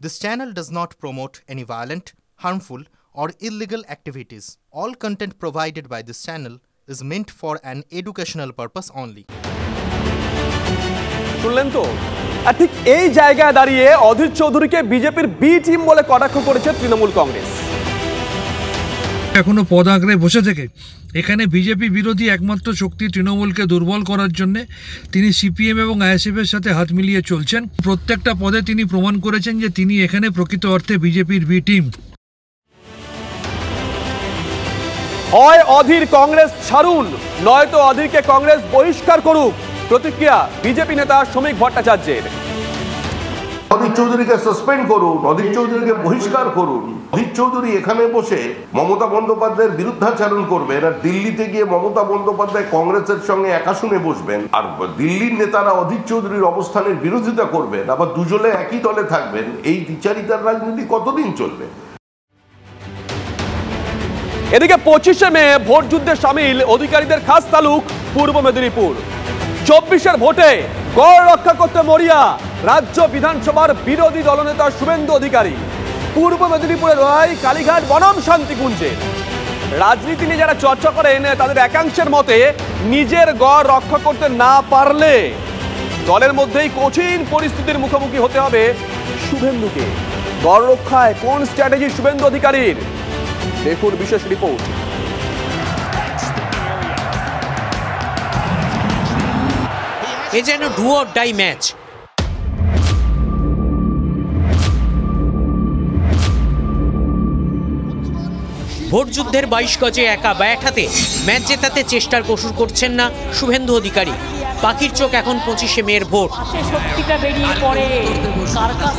This channel does not promote any violent, harmful, or illegal activities. All content provided by this channel is meant for an educational purpose only. শুনলেন তো, ঠিক এই জায়গায় দাঁড়িয়ে অধীর চৌধুরীকে বিজেপির বি টিম বলে কটাক্ষ করেছে তৃণমূল কংগ্রেস। এখনো পদ আঁকড়ে বসে থেকে এখানে বিজেপি বিরোধী একমাত্র শক্তি তৃণমূলকে দুর্বল করার জন্য তিনি সিপিএম এবং আইএসএফের সাথে হাত মিলিয়ে চলছেন। প্রত্যেকটা পদে তিনি প্রমাণ করেছেন যে তিনি এখানে প্রকৃত অর্থে বিজেপির বি টিম। হয় অধীর কংগ্রেস ছাড়ুন, নয়তো অধীরকে কংগ্রেস বহিষ্কার করুক, প্রতিক্রিয়া বিজেপি নেতা শ্রমিক ভট্টাচার্যের। অধীর চৌধুরীকে সাসপেন্ড করুন, অধীর চৌধুরীকে বহিষ্কার করুন। অধীর চৌধুরী এখানে বসে মমতা বন্দ্যোপাধ্যায়ের বিরুদ্ধাচরণ করবেন, আর দিল্লিতে গিয়ে মমতা বন্দ্যোপাধ্যায় কংগ্রেসের সঙ্গে একা শুনে বসবেন, আর দিল্লির নেতারা অধীর চৌধুরীর অবস্থানের বিরোধিতা করবেন, আবার দুজনে একই দলে থাকবেন। এই দ্বিচারিতার রাজনীতি কতদিন চলবে? এদিকে 25শে মে ভোট যুদ্ধে সামিল অধিকারীদের খাস তালুক পূর্ব মেদিনীপুর। 24-এর ভোটে গড় রক্ষা করতে মরিয়া রাজ্য বিধানসভার বিরোধী দলনেতা শুভেন্দু অধিকারী। পূর্ব মেদিনীপুরের লড়াই কালীঘাট বনাম শান্তিকুঞ্জে। রাজনীতি নিয়ে যারা চর্চা করেন তাদের একাংশের মতে নিজের গড় রক্ষা করতে না পারলে দলের মধ্যেই কঠিন পরিস্থিতির মুখোমুখি হতে হবে শুভেন্দুকে। গড় রক্ষায় কোন স্ট্র্যাটেজি শুভেন্দু অধিকারীর, দেখুন বিশেষ রিপোর্ট। এ যেন ডু অর ডাই ম্যাচ। ভোট যুদ্ধের 22 গজে একা ব্যাটাতে ম্যাচ জেতাতে চেষ্টার কসুর করছেন না শুভেন্দু অধিকারী। পাখির চোখ এখন 25শে মের ভোট।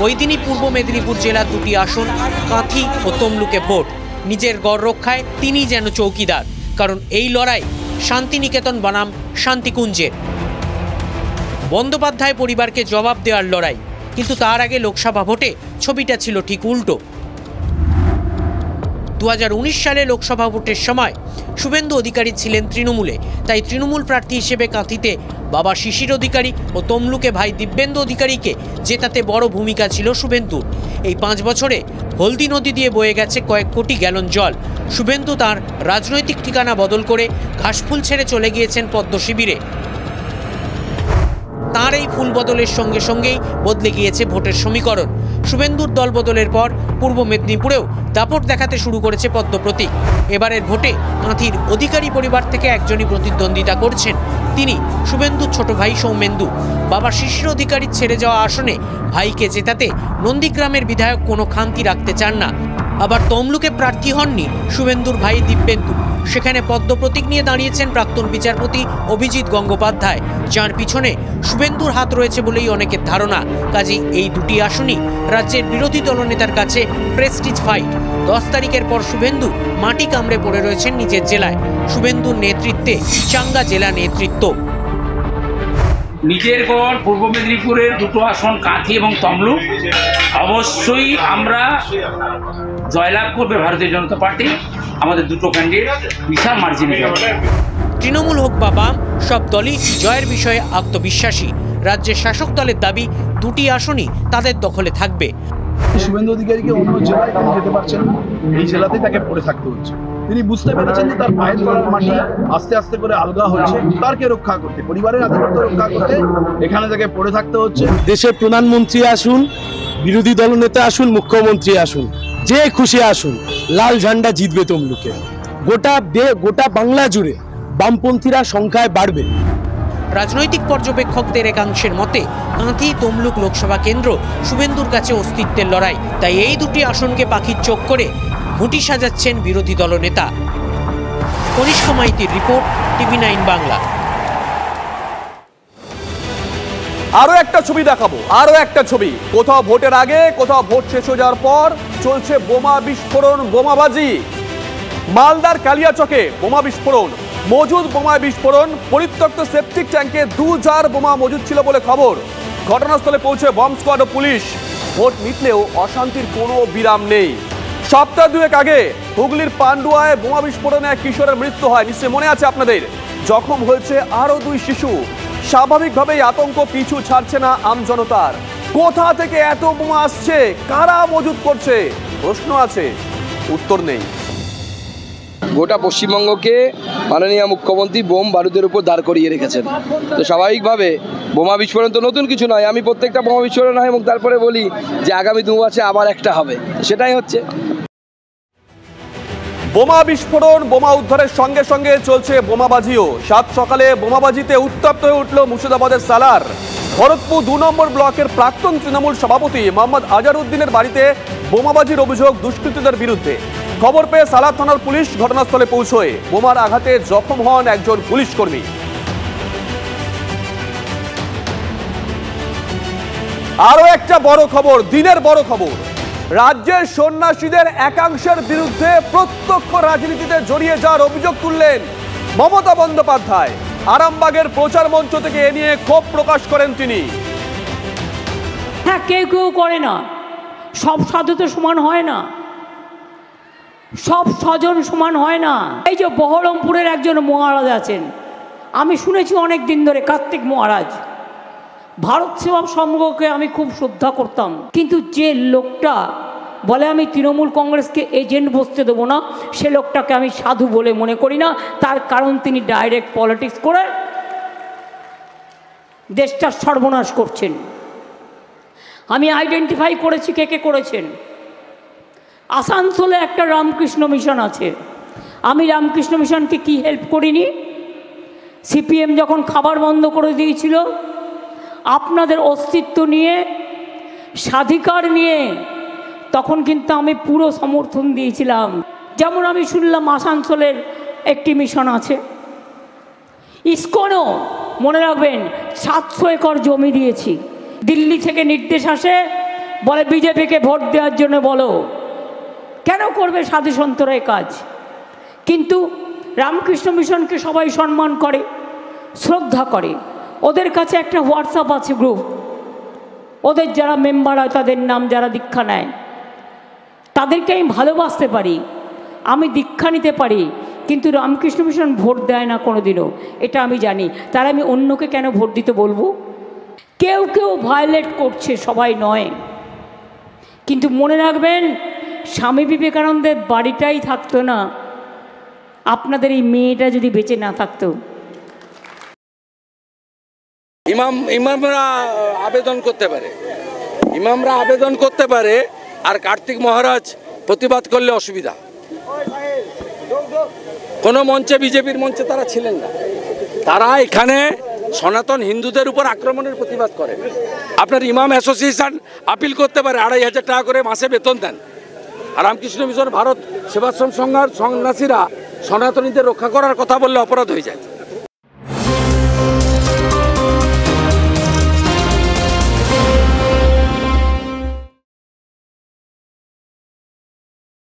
ওই দিনই পূর্ব মেদিনীপুর জেলার দুটি আসন কাঁথি ও তমলুকে ভোট। নিজের গড় রক্ষায় তিনি যেন চৌকিদার, কারণ এই লড়াই শান্তিনিকেতন বনাম শান্তিকুঞ্জের। বন্দ্যোপাধ্যায় পরিবারকে জবাব দেওয়ার লড়াই, কিন্তু তার আগে লোকসভা ভোটে ছবিটা ছিল ঠিক উল্টো। 2019 সালে লোকসভা ভোটের সময় শুভেন্দু অধিকারী ছিলেন তৃণমূলে, তাই তৃণমূল প্রার্থী হিসেবে কাঁথিতে বাবা শিশির অধিকারী ও তমলুকে ভাই দিব্যেন্দু অধিকারীকে জেতাতে বড় ভূমিকা ছিল শুভেন্দুর। এই 5 বছরে হলদি নদী দিয়ে বয়ে গেছে কয়েক কোটি গ্যালন জল। শুভেন্দু তার রাজনৈতিক ঠিকানা বদল করে ঘাসফুল ছেড়ে চলে গিয়েছেন পদ্ম শিবিরে। তাঁর এই ফুল বদলের সঙ্গে সঙ্গেই বদলে গিয়েছে ভোটের সমীকরণ। শুভেন্দুর দল বদলের পর পূর্ব মেদিনীপুরেও দাপট দেখাতে শুরু করেছে পদ্ম প্রতীক। এবারের ভোটে কাঁথির অধিকারী পরিবার থেকে একজনই প্রতিদ্বন্দ্বিতা করছেন, তিনি শুভেন্দুর ছোট ভাই সৌমেন্দু। বাবা শিশির অধিকারীর ছেড়ে যাওয়া আসনে ভাইকে জেতাতে নন্দীগ্রামের বিধায়ক কোনো খামতি রাখতে চান না। আবার তমলুকে প্রার্থী হননি শুভেন্দুর ভাই দিব্যেন্দু। সেখানে পদ্ম প্রতীক নিয়ে দাঁড়িয়েছেন প্রাক্তন বিচারপতি অভিজিৎ গঙ্গোপাধ্যায়, যার পিছনে শুভেন্দুর হাত রয়েছে বলেই অনেকের ধারণা। কাজেই এই দুটি আসনই রাজ্যের বিরোধী দলনেতার কাছে প্রেস্টিজ ফাইট। 10 তারিখের পর শুভেন্দু মাটি কামড়ে পড়ে রয়েছেন নিজের জেলায়। শুভেন্দুর নেতৃত্বে চাঙ্গা জেলা নেতৃত্ব। নিজের গড় পূর্ব মেদিনীপুরের দুটো আসন কাঁথি এবং তমলুক, অবশ্যই আমরা জয়লাভ করবে ভারতীয় জনতা পার্টি। আমাদের দুটো ক্যান্ডিডেট বিশাল মার্জিনে যাবে। তৃণমূল হোক বা বাম, সব দলই জয়ের বিষয়ে আত্মবিশ্বাসী। রাজ্যের শাসক দলের দাবি দুটি আসনই তাদের দখলে থাকবে। শুভেন্দু অধিকারীকে অন্য জেলায় তিনি যেতে পারছেন না, এই জেলাতেই তাকে পড়ে থাকতে হচ্ছে। তিনি বুঝতে পেরেছেন যে তার পায়ের তলার মাটি আস্তে আস্তে করে আলগা হচ্ছে। তারকে রক্ষা করতে, পরিবারের আধিপত্য রক্ষা করতে এখানে তাকে পড়ে থাকতে হচ্ছে। দেশের প্রধানমন্ত্রী আসুন, বিরোধী দলনেতা আসুন, মুখ্যমন্ত্রী আসুন, যে খুশি আসুন, লাল ঝান্ডা জিতবে তমলুকে। গোটা বাংলা জুড়ে বামপন্থীরা সংখ্যায় বাড়বে। রাজনৈতিক পর্যবেক্ষকদের একাংশের মতে কাঁথি তমলুক লোকসভা কেন্দ্র শুভেন্দুর কাছে অস্তিত্বের লড়াই। তাই এই দুটি আসনকে পাখির চোখ করে ঘুঁটি সাজাচ্ছেন বিরোধী দলনেতা। কনিষ্ক মাইতির রিপোর্ট, TV9 বাংলা। আরো একটা ছবি দেখাবো, আরো একটা ছবি। কোথাও ভোটের আগে, কোথাও ভোট শেষ হয়ে যাওয়ার পর চলছে বোমা বিস্ফোরণ, বোমাবাজি। মালদার কালিয়াচকে বোমা বিস্ফোরণ, মজুদ বোমা বিস্ফোরণ। পরিত্যক্ত সেপটিক ট্যাঙ্কে 2000 বোমা মজুদ ছিল বলে খবর। ঘটনাস্থলে পৌঁছে বম্ব স্কোয়াড ও পুলিশ। ভোট মিটলেও অশান্তির কোনো বিরাম নেই। সপ্তাহ 2 আগে হুগলির পান্ডুয়ায় বোমা বিস্ফোরণে এক কিশোরের মৃত্যু হয়, নিশ্চয়ই মনে আছে আপনাদের। জখম হয়েছে আরো 2 শিশু। স্বাভাবিকভাবেই আতঙ্ক পিছু ছাড়ছে না আমজনতার। কোথা থেকে এত বোমা আসছে, কারা মজুত করছে, প্রশ্ন আছে, উত্তর নেই। গোটা পশ্চিমবঙ্গকে মাননীয় মুখ্যমন্ত্রী বোম বারুদের উপর দাঁড় করিয়ে রেখেছেন। তো স্বাভাবিকভাবে বোমা বিস্ফোরণ তো নতুন কিছু নয়। আমি প্রত্যেকটা বোমা বিস্ফোরণ হয় এবং তারপরে বলি যে আগামী 2 মাসে আবার একটা হবে, সেটাই হচ্ছে। বোমা বিস্ফোরণ, বোমা উদ্ধারের সঙ্গে সঙ্গে চলছে বোমাবাজিও। সাত সকালে বোমাবাজিতে উত্তপ্ত হয়ে উঠল মুর্শিদাবাদের সালার। ভরতপুর 2 নম্বর ব্লকের প্রাক্তন তৃণমূল সভাপতি মোহাম্মদ আজহারউদ্দিনের বাড়িতে বোমাবাজির অভিযোগ দুষ্কৃতীদের বিরুদ্ধে। খবর পেয়ে সালার থানার পুলিশ ঘটনাস্থলে পৌঁছয়। বোমার আঘাতে জখম হন একজন পুলিশ কর্মী। আরো একটা বড় খবর, দিনের বড় খবর, রাজ্যের সন্ন্যাসীদের একাংশের বিরুদ্ধে প্রত্যক্ষ রাজনীতিতে জড়িয়ে যাওয়ার অভিযোগ তুললেন মমতা বন্দ্যোপাধ্যায়। আরামবাগের প্রচার মঞ্চ থেকে এ নিয়ে ক্ষোভ প্রকাশ করেন তিনি। হ্যাঁ, কেউ কেউ করে না, সব সাধু তো সমান হয় না, সব স্বজন সমান হয় না। এই যে বহরমপুরের একজন মহারাজ আছেন, আমি শুনেছি অনেক দিন ধরে, কার্তিক মহারাজ, ভারত সেবা সংঘকে আমি খুব শ্রদ্ধা করতাম, কিন্তু যে লোকটা বলে আমি তৃণমূল কংগ্রেসকে এজেন্ট বসতে দেবো না, সে লোকটাকে আমি সাধু বলে মনে করি না। তার কারণ তিনি ডাইরেক্ট পলিটিক্স করে দেশটার সর্বনাশ করছেন। আমি আইডেন্টিফাই করেছি কে কে করেছেন। আসানসোলে একটা রামকৃষ্ণ মিশন আছে, আমি রামকৃষ্ণ মিশনকে কি হেল্প করিনি? সিপিএম যখন খাবার বন্ধ করে দিয়েছিল, আপনাদের অস্তিত্ব নিয়ে, স্বাধিকার নিয়ে, তখন কিন্তু আমি পুরো সমর্থন দিয়েছিলাম। যেমন আমি শুনলাম আসানসোলের একটি মিশন আছে, ইসকনও মনে রাখবেন 700 একর জমি দিয়েছি। দিল্লি থেকে নির্দেশ আসে, বলে বিজেপিকে ভোট দেওয়ার জন্য বলো। কেন করবে সাধু সন্তরা এই কাজ? কিন্তু রামকৃষ্ণ মিশনকে সবাই সম্মান করে, শ্রদ্ধা করে। ওদের কাছে একটা হোয়াটসঅ্যাপ আছে গ্রুপ, ওদের যারা মেম্বার হয় তাদের নাম যারা দীক্ষা নেয়, তাদেরকে আমি ভালোবাসতে পারি, আমি দীক্ষা নিতে পারি, কিন্তু রামকৃষ্ণ মিশন ভোট দেয় না কোনো দিনও, এটা আমি জানি। তার আমি অন্যকে কেন ভোট দিতে বলবো? কেউ কেউ ভায়োলেট করছে, সবাই নয়। কিন্তু মনে রাখবেন, স্বামী বিবেকানন্দের বাড়িটাই থাকতো না, আপনাদের এই মেয়েটা যদি বেঁচে না থাকতো। ইমামরা আবেদন করতে পারে, আর কার্তিক মহারাজ প্রতিবাদ করলে অসুবিধা। কোনো মঞ্চে, বিজেপির মঞ্চে তারা ছিলেন না। তারা এখানে সনাতন হিন্দুদের উপর আক্রমণের প্রতিবাদ করে। আপনার ইমাম অ্যাসোসিয়েশন আপিল করতে পারে, 2500 টাকা করে মাসে বেতন দেন। আর রামকৃষ্ণ মিশন, ভারত সেবাশ্রম সংঘার সন্ন্যাসীরা সনাতনীদের রক্ষা করার কথা বললে অপরাধ হয়ে যায়।